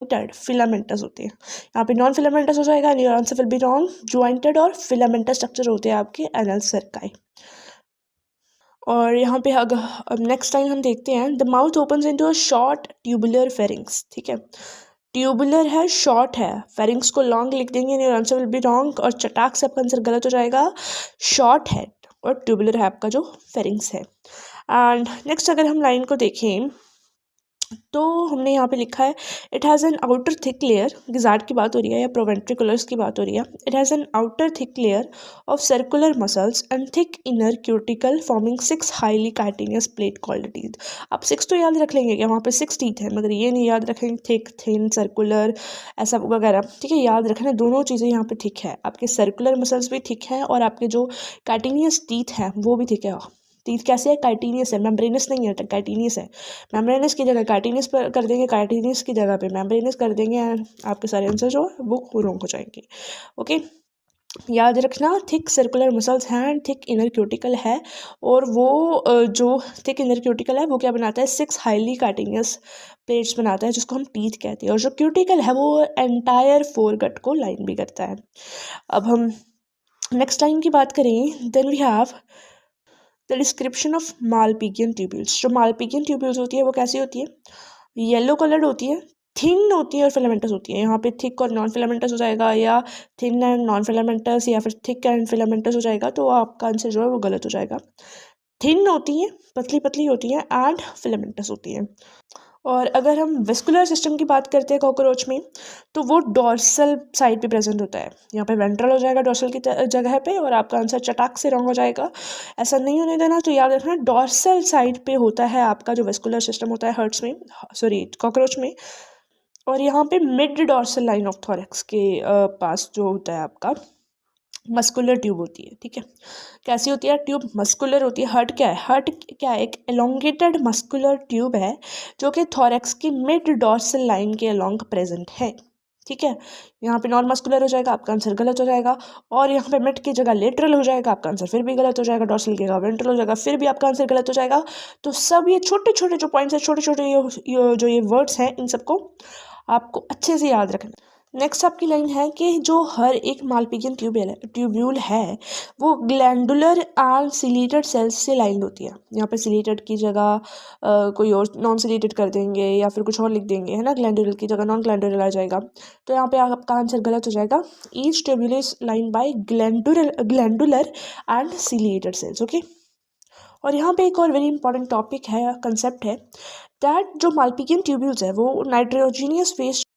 Filamentous होते हैं। यहाँ पे नॉन फिलामेंटस हो जाएगा, and your answer will be wrong. Jointed और फिलामेंटस स्ट्रक्चर होते हैं आपके एनल सर्काई। और यहाँ पे अगर अब नेक्स्ट टाइम हम देखते हैं, the mouth opens into a short tubular pharynx, ठीक है, ट्यूबुलर है, शॉर्ट है, फेरिंग्स को लॉन्ग लिख देंगे, your answer will be wrong, और चटाक से आपका आंसर गलत हो जाएगा। शॉर्ट है और ट्यूबुलर है आपका जो फेरिंग्स है। एंड नेक्स्ट अगर हम लाइन को देखें तो हमने यहाँ पे लिखा है, it has an outer thick layer, gizzard की बात हो रही है या प्रोवेंट्रिकुलर्स की बात हो रही है। It has an outer thick layer of circular muscles and thick inner cuticle forming 6 highly chitinous plate called teeth. आप 6 तो याद रख लेंगे कि वहाँ पे 6 टीथ है, मगर ये नहीं याद रखेंगे थिक, थिन, सर्कुलर, ऐसा वगैरह, ठीक है। याद रखना दोनों चीज़ें यहाँ पे थिक है, आपके सर्कुलर मसल्स भी थिक हैं और आपके जो कार्टिनियस टीथ हैं वो भी थिक है। टीथ कैसे है? कार्टिनियस है, मेम्ब्रेनस नहीं है, कार्टिनियस है। मेम्ब्रेनस की जगह कार्टिनियस पर कर देंगे, कार्टिनियस की जगह पे मेम्ब्रेनस कर देंगे, आपके सारे आंसर जो है वो रॉन्ग हो जाएंगे। ओके, याद रखना, थिक सर्कुलर मसल्स हैं, थिक इनर क्यूटिकल है, और वो जो थिक इनर क्यूटिकल है वो क्या बनाता है? 6 हाईली कार्टिनियस प्लेट्स बनाता है जिसको हम टीथ कहते हैं, और जो क्यूटिकल है वो एंटायर फोरगट को लाइन भी करता है। अब हम नेक्स्ट टाइम की बात करें, then we have the description of Malpighian tubules. जो मालपिगियन ट्यूब्यूल्स होती है वो कैसी होती है? येलो कलर्ड होती है, थिन होती है और फिलामेंटस होती है। यहाँ पे थिक और नॉन फिलामेंटस हो जाएगा, या थिन एंड नॉन फिलामेंटस, या फिर थिक एंड फिलामेंटस हो जाएगा, तो आपका आंसर जो है वो गलत हो जाएगा। थिन होती है, पतली पतली होती है, एंड फिलामेंटस होती है। और अगर हम वेस्कुलर सिस्टम की बात करते हैं कॉकरोच में, तो वो डॉर्सल साइड पे प्रेजेंट होता है। यहाँ पे वेंट्रल हो जाएगा डॉर्सल की जगह पे, और आपका आंसर चटाक से रॉन्ग हो जाएगा। ऐसा नहीं होने देना, तो याद रखना डॉर्सल साइड पे होता है आपका जो वेस्कुलर सिस्टम होता है हर्ट्स में, सॉरी कॉकरोच में। और यहाँ पे mid dorsal line of thorax के पास जो होता है आपका मस्कुलर ट्यूब होती है, ठीक है। कैसी होती है ट्यूब? मस्कुलर होती है। हर्ट क्या है? हर्ट क्या है? एक एलोंगेटेड मस्कुलर ट्यूब है जो कि थॉरैक्स की मिड डॉर्सल लाइन के अलोंग प्रेजेंट है, ठीक है। यहाँ पे नॉन मस्कुलर हो जाएगा, आपका आंसर गलत हो जाएगा। और यहाँ पे मिड की जगह लेटरल हो जाएगा, आपका आंसर फिर भी गलत हो जाएगा। डॉर्सल की जगह वेंट्रल हो जाएगा, फिर भी आपका आंसर गलत हो जाएगा। तो सब ये छोटे छोटे जो पॉइंट्स है, छोटे छोटे जो ये वर्ड्स हैं, इन सबको आपको अच्छे से याद रखना। नेक्स्ट आपकी लाइन है कि जो हर एक मालपिगियन ट्यूब्यूल है वो ग्लैंडुलर एंड सिलेटेड सेल्स से लाइंड होती है। यहाँ पे सिलेटेड की जगह कोई और नॉन सिलेटेड कर देंगे, या फिर कुछ और लिख देंगे, है ना। ग्लैंडुलर की जगह नॉन ग्लैंडुलर आ जाएगा, तो यहाँ पे आपका आंसर गलत हो जाएगा। Each tubule is line by glandular and ciliated cells, okay. और यहाँ पे एक और वेरी इंपॉर्टेंट टॉपिक है, कंसेप्ट है, दैट जो मालपिगियन ट्यूब्यूल्स है वो नाइट्रोजीनियस फेस